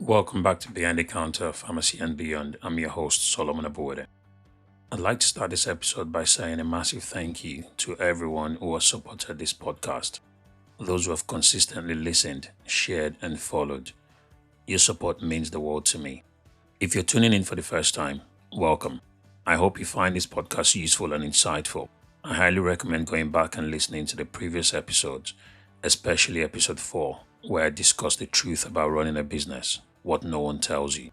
Welcome back to Behind the Counter Pharmacy and Beyond. I'm your host, Solomon Abuede. I'd like to start this episode by saying a massive thank you to everyone who has supported this podcast. Those who have consistently listened, shared, and followed. Your support means the world to me. If you're tuning in for the first time, welcome. I hope you find this podcast useful and insightful. I highly recommend going back and listening to the previous episodes, especially episode 4, where I discuss the truth about running a business, what no one tells you.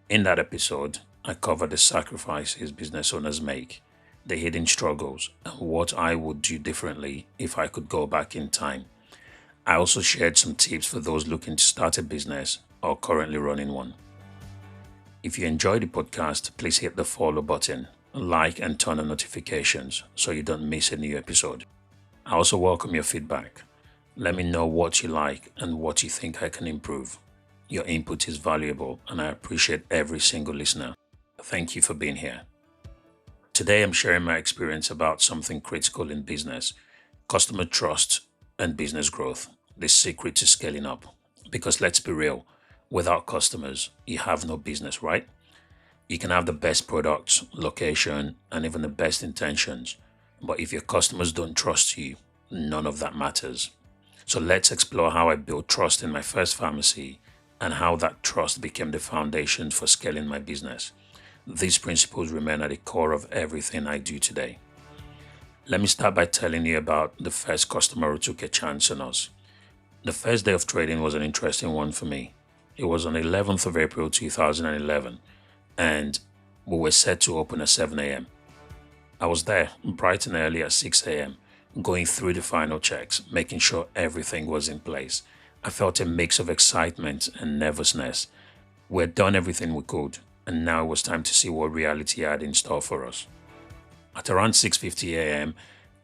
In that episode, I cover the sacrifices business owners make, the hidden struggles, and what I would do differently if I could go back in time. I also shared some tips for those looking to start a business or currently running one. If you enjoy the podcast, please hit the follow button, like, and turn on notifications so you don't miss a new episode. I also welcome your feedback. Let me know what you like and what you think I can improve. Your input is valuable and I appreciate every single listener. Thank you for being here. Today I'm sharing my experience about something critical in business, customer trust and business growth, the secret to scaling up. Because let's be real, without customers, you have no business, right? You can have the best products, location, and even the best intentions, but if your customers don't trust you, none of that matters. So let's explore how I built trust in my first pharmacy and how that trust became the foundation for scaling my business. These principles remain at the core of everything I do today. Let me start by telling you about the first customer who took a chance on us. The first day of trading was an interesting one for me. It was on the 11th of April 2011 and we were set to open at 7 a.m. I was there bright and early at 6 a.m. going through the final checks, making sure everything was in place. I felt a mix of excitement and nervousness. We had done everything we could, and now it was time to see what reality had in store for us. At around 6:50 a.m.,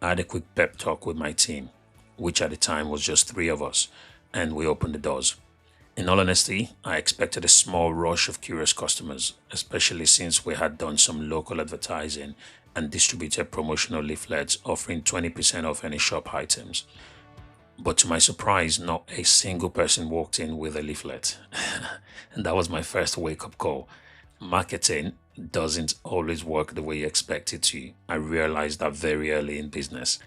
I had a quick pep talk with my team, which at the time was just 3 of us, and we opened the doors. In all honesty, I expected a small rush of curious customers, especially since we had done some local advertising and distributed promotional leaflets offering 20% off any shop items. But to my surprise, not a single person walked in with a leaflet. And that was my first wake-up call. Marketing doesn't always work the way you expect it to. I realized that very early in business.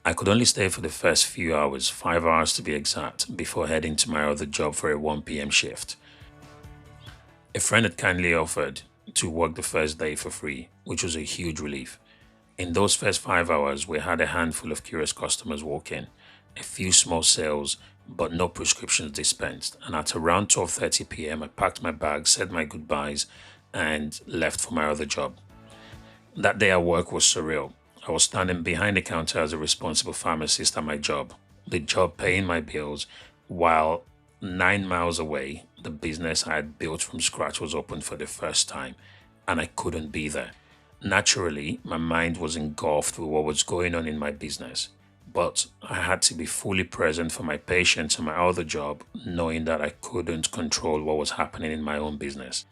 I could only stay for the first few hours, 5 hours to be exact, before heading to my other job for a 1 p.m. shift. A friend had kindly offered to work the first day for free, which was a huge relief. In those first 5 hours, we had a handful of curious customers walk in, a few small sales, but no prescriptions dispensed. And at around 12:30 p.m., I packed my bag, said my goodbyes, and left for my other job. That day at work was surreal. I was standing behind the counter as a responsible pharmacist at my job, the job paying my bills, while 9 miles away, the business I had built from scratch was opened for the first time, and I couldn't be there. Naturally, my mind was engulfed with what was going on in my business, but I had to be fully present for my patients and my other job, knowing that I couldn't control what was happening in my own business.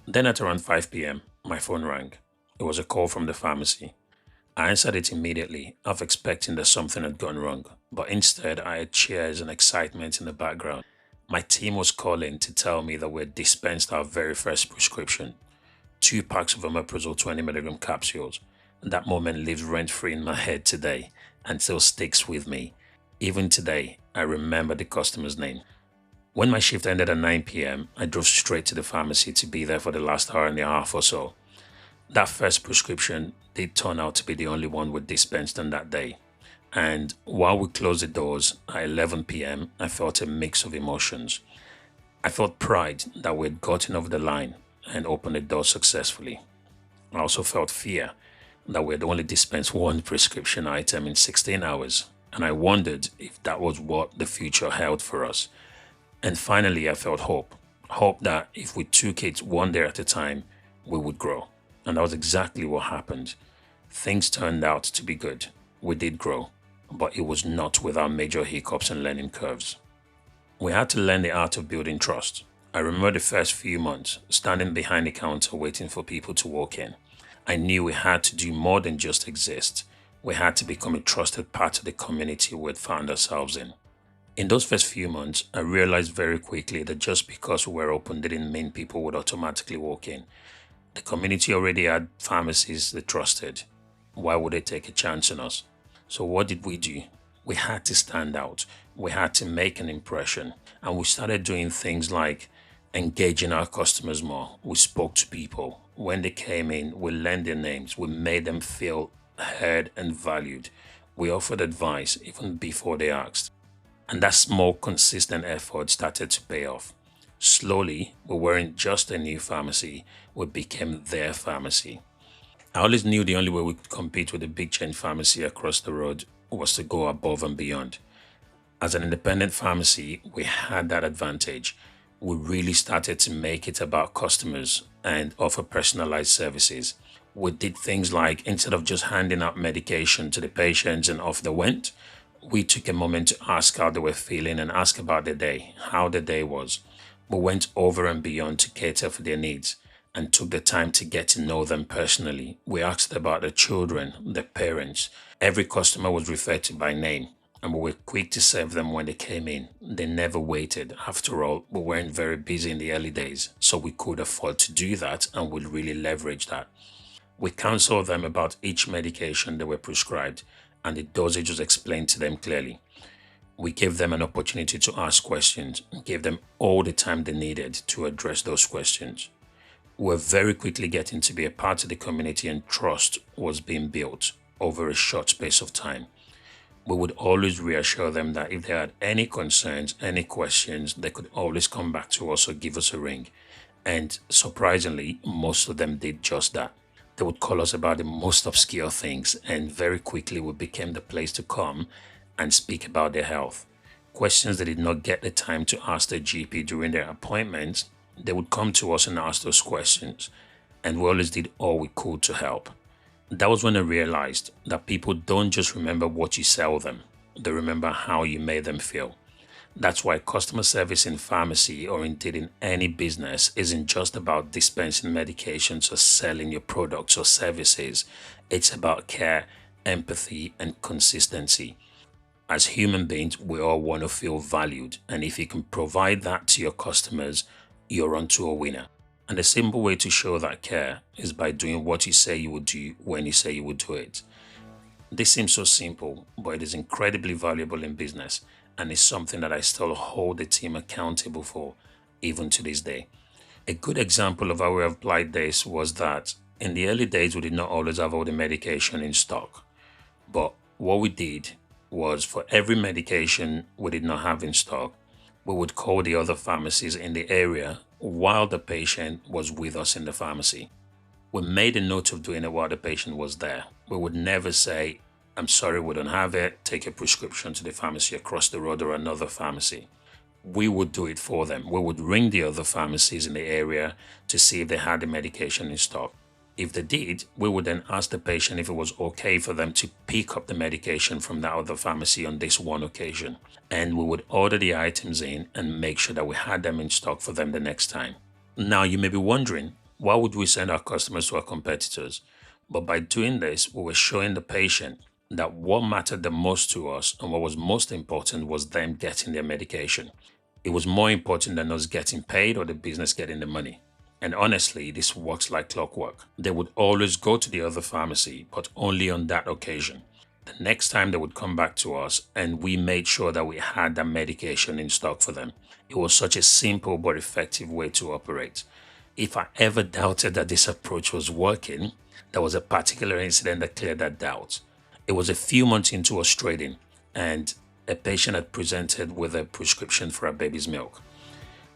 Then at around 5 p.m., my phone rang. It was a call from the pharmacy. I answered it immediately, half expecting that something had gone wrong, but instead I had cheers and excitement in the background. My team was calling to tell me that we had dispensed our very first prescription, 2 packs of omeprazole 20mg capsules. That moment lives rent-free in my head today and still sticks with me. Even today, I remember the customer's name. When my shift ended at 9 p.m., I drove straight to the pharmacy to be there for the last hour and a half or so. That first prescription did turn out to be the only one we dispensed on that day. And while we closed the doors at 11 p.m., I felt a mix of emotions. I felt pride that we had gotten over the line and opened the door successfully. I also felt fear that we had only dispensed 1 prescription item in 16 hours, and I wondered if that was what the future held for us. And finally, I felt hope that if we took it one day at a time, we would grow. And that was exactly what happened. Things turned out to be good. We did grow, but it was not without major hiccups and learning curves. We had to learn the art of building trust. I remember the first few months, standing behind the counter waiting for people to walk in. I knew we had to do more than just exist. We had to become a trusted part of the community we had found ourselves in. In those first few months, I realized very quickly that just because we were open didn't mean people would automatically walk in. The community already had pharmacies they trusted. Why would they take a chance on us? So, what did we do? We had to stand out. We had to make an impression. And we started doing things like engaging our customers more. We spoke to people. When they came in, we learned their names. We made them feel heard and valued. We offered advice even before they asked. And that small, consistent effort started to pay off. Slowly, we weren't just a new pharmacy, we became their pharmacy. I always knew the only way we could compete with a big chain pharmacy across the road was to go above and beyond. As an independent pharmacy, we had that advantage. We really started to make it about customers and offer personalized services. We did things like instead of just handing out medication to the patients and off they went, we took a moment to ask how they were feeling and ask about their day, how the day was. We went over and beyond to cater for their needs and took the time to get to know them personally. We asked about their children, their parents. Every customer was referred to by name, and we were quick to serve them when they came in. They never waited. After all, we weren't very busy in the early days, so we could afford to do that and would really leverage that. We counseled them about each medication they were prescribed, and the dosage was explained to them clearly. We gave them an opportunity to ask questions and gave them all the time they needed to address those questions. We were very quickly getting to be a part of the community, and trust was being built over a short space of time. We would always reassure them that if they had any concerns, any questions, they could always come back to us or give us a ring. And surprisingly, most of them did just that. They would call us about the most obscure things, and very quickly we became the place to come and speak about their health. Questions they did not get the time to ask their GP during their appointments, they would come to us and ask those questions, and we always did all we could to help. That was when I realized that people don't just remember what you sell them, they remember how you made them feel. That's why customer service in pharmacy or indeed in any business isn't just about dispensing medications or selling your products or services. It's about care, empathy, and consistency. As human beings, we all want to feel valued. And if you can provide that to your customers, you're onto a winner. And the simple way to show that care is by doing what you say you would do when you say you would do it. This seems so simple, but it is incredibly valuable in business, and is something that I still hold the team accountable for, even to this day. A good example of how we applied this was that in the early days, we did not always have all the medication in stock. But what we did was for every medication we did not have in stock, we would call the other pharmacies in the area while the patient was with us in the pharmacy. We made a note of doing it while the patient was there. We would never say, I'm sorry, we don't have it. Take a prescription to the pharmacy across the road or another pharmacy. We would do it for them. We would ring the other pharmacies in the area to see if they had the medication in stock. If they did, we would then ask the patient if it was okay for them to pick up the medication from that other pharmacy on this one occasion. And we would order the items in and make sure that we had them in stock for them the next time. Now, you may be wondering, why would we send our customers to our competitors? But by doing this, we were showing the patient that what mattered the most to us and what was most important was them getting their medication. It was more important than us getting paid or the business getting the money. And honestly, this works like clockwork. They would always go to the other pharmacy, but only on that occasion. The next time they would come back to us, and we made sure that we had that medication in stock for them. It was such a simple but effective way to operate. If I ever doubted that this approach was working, there was a particular incident that cleared that doubt. It was a few months into us trading, and a patient had presented with a prescription for a baby's milk.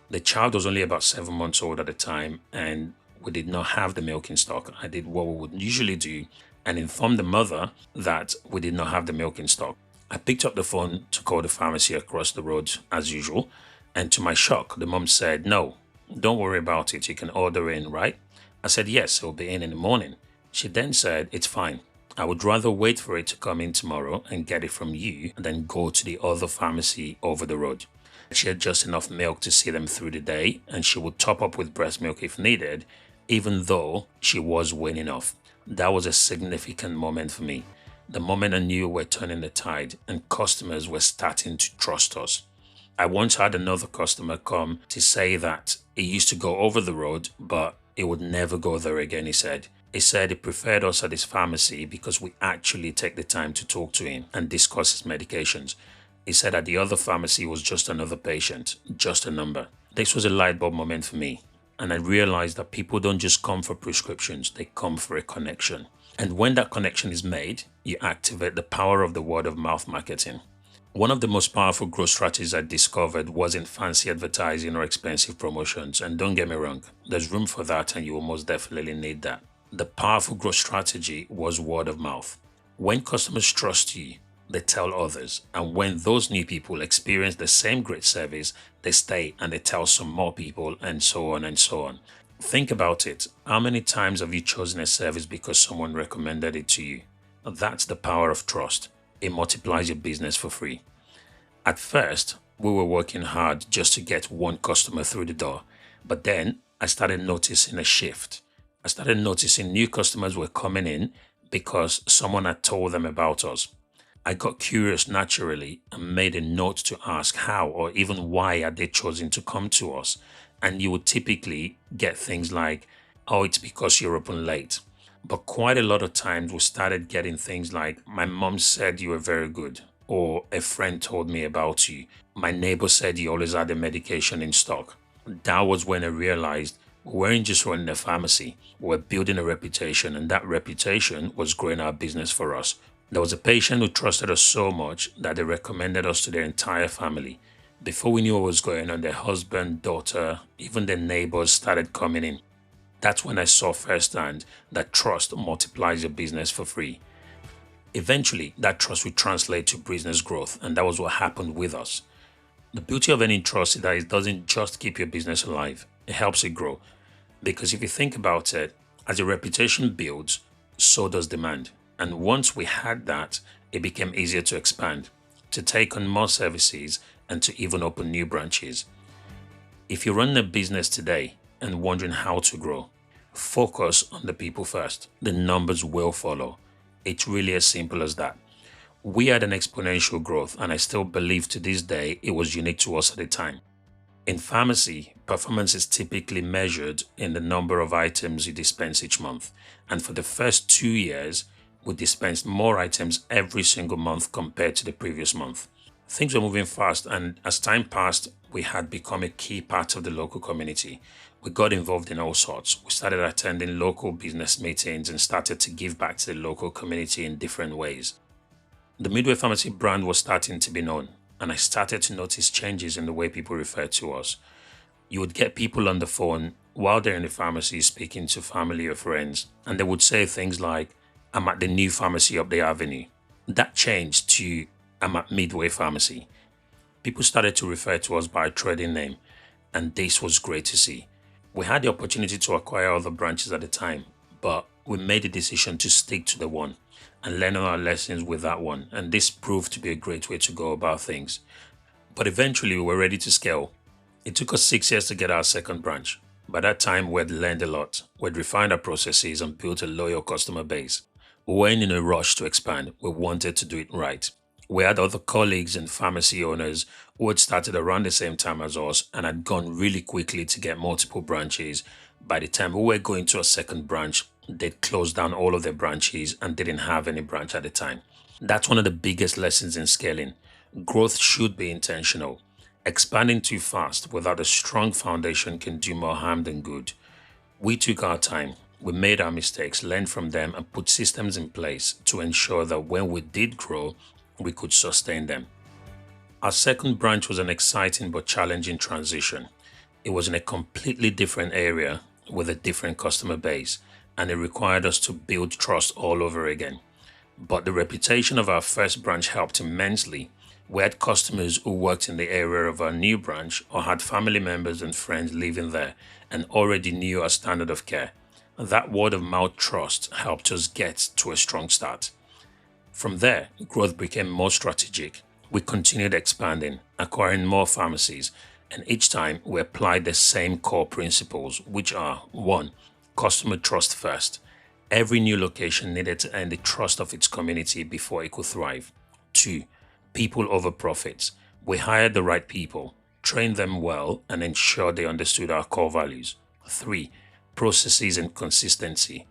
The child was only about 7 months old at the time, and we did not have the milk in stock. I did what we would usually do and informed the mother that we did not have the milk in stock. I picked up the phone to call the pharmacy across the road as usual, and to my shock, the mom said, "No, don't worry about it. You can order in, right?" I said, "Yes, it'll be in the morning." She then said, "It's fine. I would rather wait for it to come in tomorrow and get it from you than go to the other pharmacy over the road." She had just enough milk to see them through the day, and she would top up with breast milk if needed, even though she was weaning off. That was a significant moment for me. The moment I knew we're turning the tide and customers were starting to trust us. I once had another customer come to say that he used to go over the road, but he would never go there again, he said. He said he preferred us at his pharmacy because we actually take the time to talk to him and discuss his medications. He said at the other pharmacy was just another patient, just a number. This was a light bulb moment for me, and I realized that people don't just come for prescriptions, they come for a connection. And when that connection is made, you activate the power of the word of mouth marketing. One of the most powerful growth strategies I discovered wasn't fancy advertising or expensive promotions. And don't get me wrong, there's room for that and you will most definitely need that. The powerful growth strategy was word of mouth. When customers trust you, they tell others. And when those new people experience the same great service, they stay and they tell some more people, and so on and so on. Think about it. How many times have you chosen a service because someone recommended it to you? That's the power of trust. It multiplies your business for free. At first, we were working hard just to get one customer through the door. But then I started noticing a shift. I started noticing new customers were coming in because someone had told them about us. I got curious naturally and made a note to ask how or even why had they chosen to come to us. And you would typically get things like, oh, it's because you're open late. But quite a lot of times we started getting things like, my mom said you were very good, or a friend told me about you. My neighbor said you always had the medication in stock. That was when I realized we weren't just running a pharmacy, we were building a reputation, and that reputation was growing our business for us. There was a patient who trusted us so much that they recommended us to their entire family. Before we knew what was going on, their husband, daughter, even their neighbors started coming in. That's when I saw firsthand that trust multiplies your business for free. Eventually, that trust will translate to business growth, and that was what happened with us. The beauty of any trust is that it doesn't just keep your business alive, it helps it grow. Because if you think about it, as your reputation builds, so does demand. And once we had that, it became easier to expand, to take on more services, and to even open new branches. If you're running a business today and wondering how to grow, focus on the people first. The numbers will follow. It's really as simple as that. We had an exponential growth, and I still believe to this day it was unique to us at the time. In pharmacy, performance is typically measured in the number of items you dispense each month. And for the first 2 years, we dispensed more items every single month compared to the previous month. Things were moving fast, and as time passed, we had become a key part of the local community. We got involved in all sorts. We started attending local business meetings and started to give back to the local community in different ways. The Midway Pharmacy brand was starting to be known, and I started to notice changes in the way people referred to us. You would get people on the phone while they're in the pharmacy speaking to family or friends, and they would say things like, I'm at the new pharmacy up the avenue. That changed to, I'm at Midway Pharmacy. People started to refer to us by our trading name, and this was great to see. We had the opportunity to acquire other branches at the time, but we made the decision to stick to the one and learn our lessons with that one, and this proved to be a great way to go about things. But eventually we were ready to scale. It took us 6 years to get our second branch. By that time, we'd learned a lot. We'd refined our processes and built a loyal customer base. We weren't in a rush to expand. We wanted to do it right. We had other colleagues and pharmacy owners who had started around the same time as us and had gone really quickly to get multiple branches. By the time we were going to a second branch, they'd closed down all of their branches and didn't have any branch at the time. That's one of the biggest lessons in scaling. Growth should be intentional. Expanding too fast without a strong foundation can do more harm than good. We took our time. We made our mistakes, learned from them, and put systems in place to ensure that when we did grow, we could sustain them. Our second branch was an exciting but challenging transition. It was in a completely different area with a different customer base, and it required us to build trust all over again. But the reputation of our first branch helped immensely. We had customers who worked in the area of our new branch or had family members and friends living there and already knew our standard of care. That word of mouth trust helped us get to a strong start. From there, growth became more strategic. We continued expanding, acquiring more pharmacies, and each time we applied the same core principles, which are 1. Customer trust first. Every new location needed to earn the trust of its community before it could thrive. 2. People over profits. We hired the right people, trained them well, and ensured they understood our core values. 3. Processes and consistency.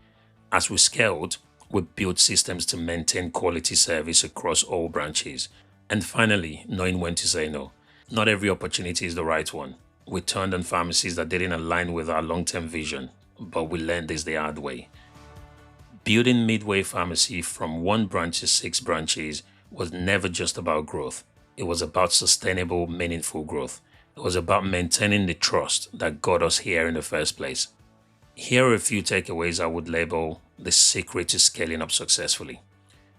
As we scaled, we built systems to maintain quality service across all branches. And finally, knowing when to say no. Not every opportunity is the right one. We turned on pharmacies that didn't align with our long-term vision, but we learned this the hard way. Building Midway Pharmacy from 1 branch to 6 branches was never just about growth. It was about sustainable, meaningful growth. It was about maintaining the trust that got us here in the first place. Here are a few takeaways I would label the secret to scaling up successfully.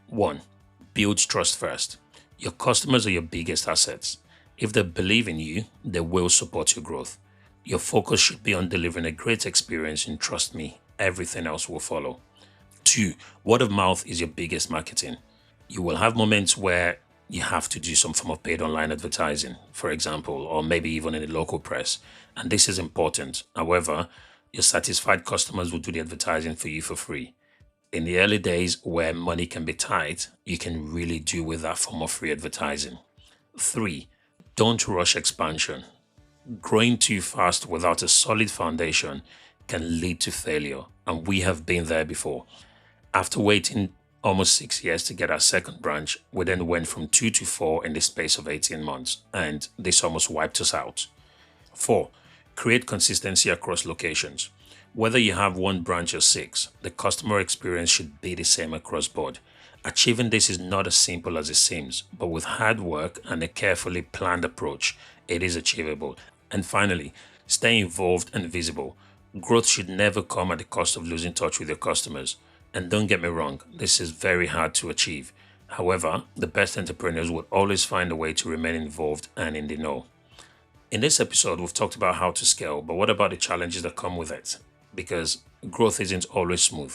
1. Build trust first. Your customers are your biggest assets. If they believe in you, they will support your growth. Your focus should be on delivering a great experience, and trust me, everything else will follow. 2. Word of mouth is your biggest marketing. You will have moments where you have to do some form of paid online advertising, for example, or maybe even in the local press. And this is important. However, your satisfied customers will do the advertising for you for free. In the early days where money can be tight, you can really do with that form of free advertising. 3. Don't rush expansion. Growing too fast without a solid foundation can lead to failure, and we have been there before. After waiting almost 6 years to get our second branch, we then went from 2 to 4 in the space of 18 months, and this almost wiped us out. 4. Create consistency across locations. Whether you have 1 branch or 6, the customer experience should be the same across board. Achieving this is not as simple as it seems, but with hard work and a carefully planned approach, it is achievable. And finally, stay involved and visible. Growth should never come at the cost of losing touch with your customers. And don't get me wrong, this is very hard to achieve. However, the best entrepreneurs will always find a way to remain involved and in the know. In this episode, we've talked about how to scale, but what about the challenges that come with it? Because growth isn't always smooth.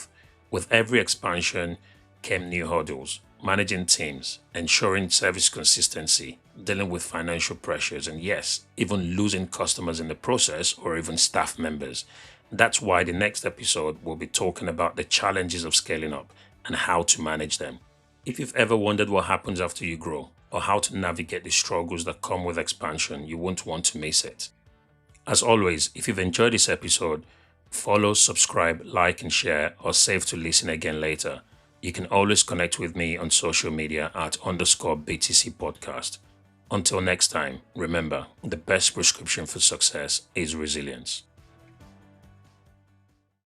With every expansion came new hurdles, managing teams, ensuring service consistency, dealing with financial pressures, and yes, even losing customers in the process or even staff members. That's why the next episode will be talking about the challenges of scaling up and how to manage them. If you've ever wondered what happens after you grow or how to navigate the struggles that come with expansion, you won't want to miss it. As always, if you've enjoyed this episode, follow, subscribe, like, and share, or save to listen again later. You can always connect with me on social media at _BTC podcast. Until next time, remember, the best prescription for success is resilience.